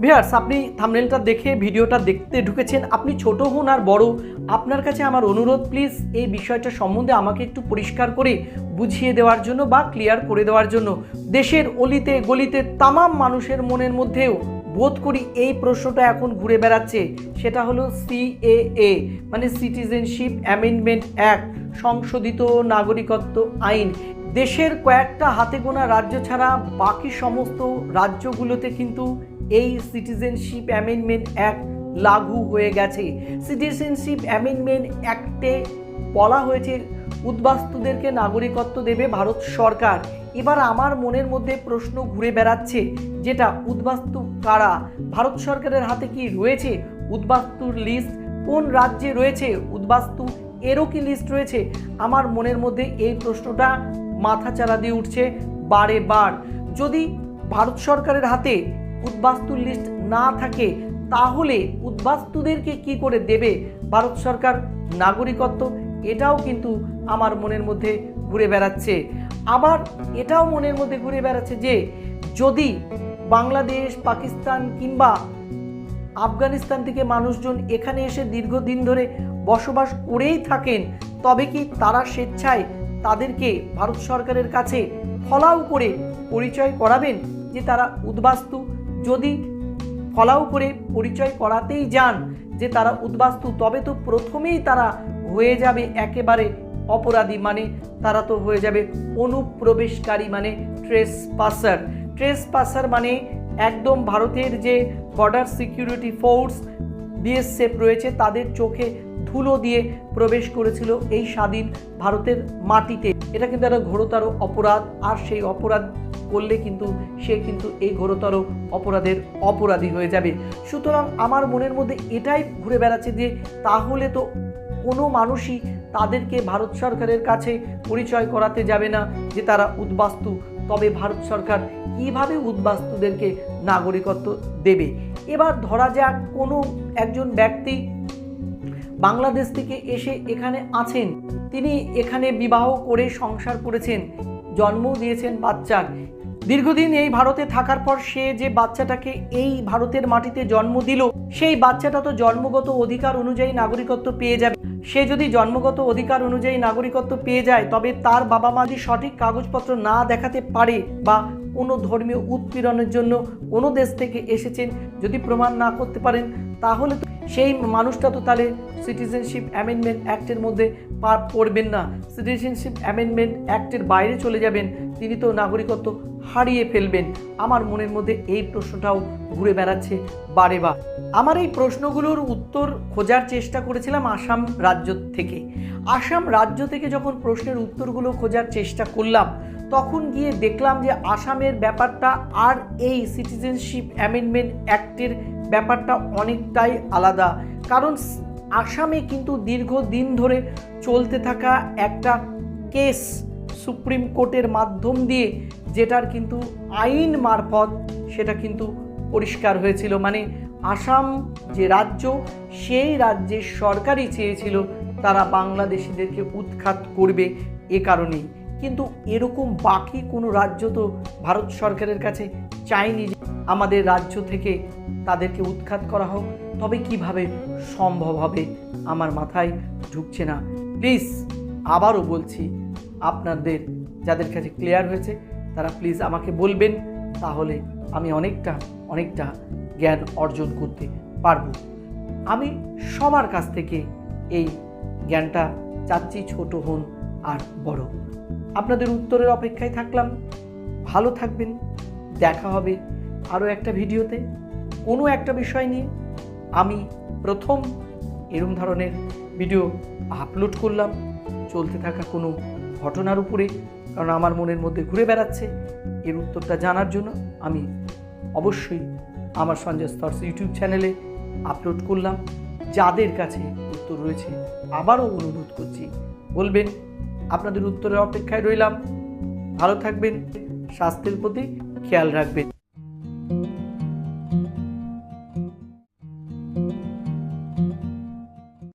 Viewers, আপনি থাম্বনেলটা দেখে ভিডিওটা দেখতে ঢুকেছেন। আপনি ছোট হন আর বড়, আপনার কাছে আমার অনুরোধ, প্লিজ এই বিষয়টা সম্বন্ধে আমাকে একটু পরিষ্কার করে বুঝিয়ে দেওয়ার জন্য বা ক্লিয়ার করে দেওয়ার জন্য। দেশের অলিতে গলিতে তামাম মানুষের মনের মধ্যেও বোধ করি এই প্রশ্নটা এখন ঘুরে বেড়াচ্ছে, সেটা হলো সিএএ মানে সিটিজেনশিপ অ্যামেন্ডমেন্ট অ্যাক্ট, সংশোধিত নাগরিকত্ব আইন। দেশের কয়েকটা হাতে গোনা রাজ্য ছাড়া বাকি সমস্ত রাজ্যগুলোতে কিন্তু এই সিটিজেনশিপ অ্যামেন্ডমেন্ট অ্যাক্ট লাগু হয়ে গেছে। সিটিজেনশিপ অ্যামেন্ডমেন্ট অ্যাক্টে বলা হয়েছে উদ্বাস্তুদেরকে নাগরিকত্ব দেবে ভারত সরকার। এবার আমার মনের মধ্যে প্রশ্ন ঘুরে বেড়াচ্ছে, যেটা উদ্বাস্তু কারা? ভারত সরকারের হাতে কি রয়েছে উদ্বাস্তুর লিস্ট? কোন রাজ্যে রয়েছে উদ্বাস্তু, এরও কি লিস্ট রয়েছে? আমার মনের মধ্যে এই প্রশ্নটা মাথাচাড়া দিয়ে উঠছে বারে বার। যদি ভারত সরকারের হাতে উদ্বাস্তুর লিস্ট না থাকে, তাহলে উদ্বাস্তুদেরকে কি করে দেবে ভারত সরকার নাগরিকত্ব? এটাও কিন্তু আমার মনের মধ্যে ঘুরে বেড়াচ্ছে। আবার এটাও মনের মধ্যে ঘুরে বেড়াচ্ছে যে যদি বাংলাদেশ, পাকিস্তান কিংবা আফগানিস্তান থেকে মানুষজন এখানে এসে দীর্ঘদিন ধরে বসবাস করেই থাকেন, তবে কি তারা স্বেচ্ছায় তাদেরকে ভারত সরকারের কাছে ফলাও করে পরিচয় করাবেন যে তারা উদ্বাস্তু? যদি ফলাও করে পরিচয় করাতেই যান যে তারা উদ্বাস্তু, তবে তো প্রথমেই তারা হয়ে যাবে একেবারে অপরাধী, মানে তারা তো হয়ে যাবে অনুপ্রবেশকারী, মানে ট্রেসপাসার। ট্রেসপাসার মানে একদম ভারতের যে বর্ডার সিকিউরিটি ফোর্স বিএসএফ রয়েছে, তাদের চোখে ধুলো দিয়ে প্রবেশ করেছিল এই স্বাধীন ভারতের মাটিতে। এটা কিন্তু একটা ঘোরতর অপরাধ, আর সেই অপরাধ করলে কিন্তু সে কিন্তু এই ঘোরতর অপরাধের অপরাধী হয়ে যাবে। সুতরাং আমার মনের মধ্যে এটাই ঘুরে বেড়াচ্ছে যে তাহলে তো কোনো মানুষই তাদেরকে ভারত সরকারের কাছে পরিচয় করাতে যাবে না যে তারা উদ্বাস্তু। তবে ভারত সরকার কিভাবে উদ্বাস্তুদেরকে নাগরিকত্ব দেবে? এবার ধরা যাক কোনো একজন ব্যক্তি বাংলাদেশ থেকে এসে এখানে আছেন, তিনি এখানে বিবাহ করে সংসার করেছেন, জন্ম দিয়েছেন বাচ্চার। দীর্ঘদিন এই ভারতে থাকার পর সে যে বাচ্চাটাকে এই ভারতের মাটিতে জন্ম দিল, সেই বাচ্চাটা তো জন্মগত অধিকার অনুযায়ী নাগরিকত্ব পেয়ে যাবে। সে যদি জন্মগত অধিকার অনুযায়ী নাগরিকত্ব পেয়ে যায়, তবে তার বাবা মা যদি সঠিক কাগজপত্র না দেখাতে পারে বা কোনো ধর্মীয় উৎপীড়নের জন্য কোনো দেশ থেকে এসেছেন যদি প্রমাণ না করতে পারেন, তাহলে তো সেই মানুষটা তো তাহলে সিটিজেনশিপ অ্যামেন্ডমেন্ট অ্যাক্টের মধ্যে পড়বেন না, সিটিজেনশিপ অ্যামেন্ডমেন্ট অ্যাক্টের বাইরে চলে যাবেন, তিনি তো নাগরিকত্ব হারিয়ে ফেলবেন। আমার মনের মধ্যে এই প্রশ্নটাও ঘুরে বেড়াচ্ছে বারে বার। আমার এই প্রশ্নগুলোর উত্তর খোঁজার চেষ্টা করেছিলাম আসাম রাজ্য থেকে। আসাম রাজ্য থেকে যখন প্রশ্নের উত্তরগুলো খোঁজার চেষ্টা করলাম, তখন গিয়ে দেখলাম যে আসামের ব্যাপারটা আর এই সিটিজেনশিপ অ্যামেন্ডমেন্ট অ্যাক্টের ব্যাপারটা অনেকটাই আলাদা। কারণ আসামে কিন্তু দীর্ঘদিন ধরে চলতে থাকা একটা কেস সুপ্রিম কোর্টের মাধ্যম দিয়ে, যেটার কিন্তু আইন মারফত সেটা কিন্তু পরিষ্কার হয়েছিল। মানে আসাম যে রাজ্য, সেই রাজ্যের সরকারই চেয়েছিল তারা বাংলাদেশিদেরকে উৎখাত করবে এ কারণেই। কিন্তু এরকম বাকি কোনো রাজ্য তো ভারত সরকারের কাছে চায়নি যে আমাদের রাজ্য থেকে তাদেরকে উৎখাত করা হোক। তবে কিভাবে সম্ভব হবে আমার মাথায় ঢুকছে না। প্লিজ আবারও বলছি, আপনাদের যাদের কাছে ক্লিয়ার হয়েছে তারা প্লিজ আমাকে বলবেন, তাহলে আমি অনেকটা জ্ঞান অর্জন করতে পারবো। আমি সবার কাছ থেকে এই জ্ঞানটা চাচ্ছি, ছোট হন আর বড়। আপনাদের উত্তরের অপেক্ষায় থাকলাম। ভালো থাকবেন। দেখা হবে আরও একটা ভিডিওতে কোনো একটা বিষয় নিয়ে। আমি প্রথম এরকম ধরনের ভিডিও আপলোড করলাম চলতে থাকা কোনো ঘটনার উপরে, কারণ আমার মনের মধ্যে ঘুরে বেড়াচ্ছে। এর উত্তরটা জানার জন্য আমি অবশ্যই আমার সঞ্জয় স্তরস ইউটিউব চ্যানেলে আপলোড করলাম। যাদের কাছে উত্তর রয়েছে আবারও অনুরোধ করছি, বলবেন। আপনাদের উত্তরের অপেক্ষায় রইলাম। ভালো থাকবেন, স্বাস্থ্যের প্রতি খেয়াল রাখবেন।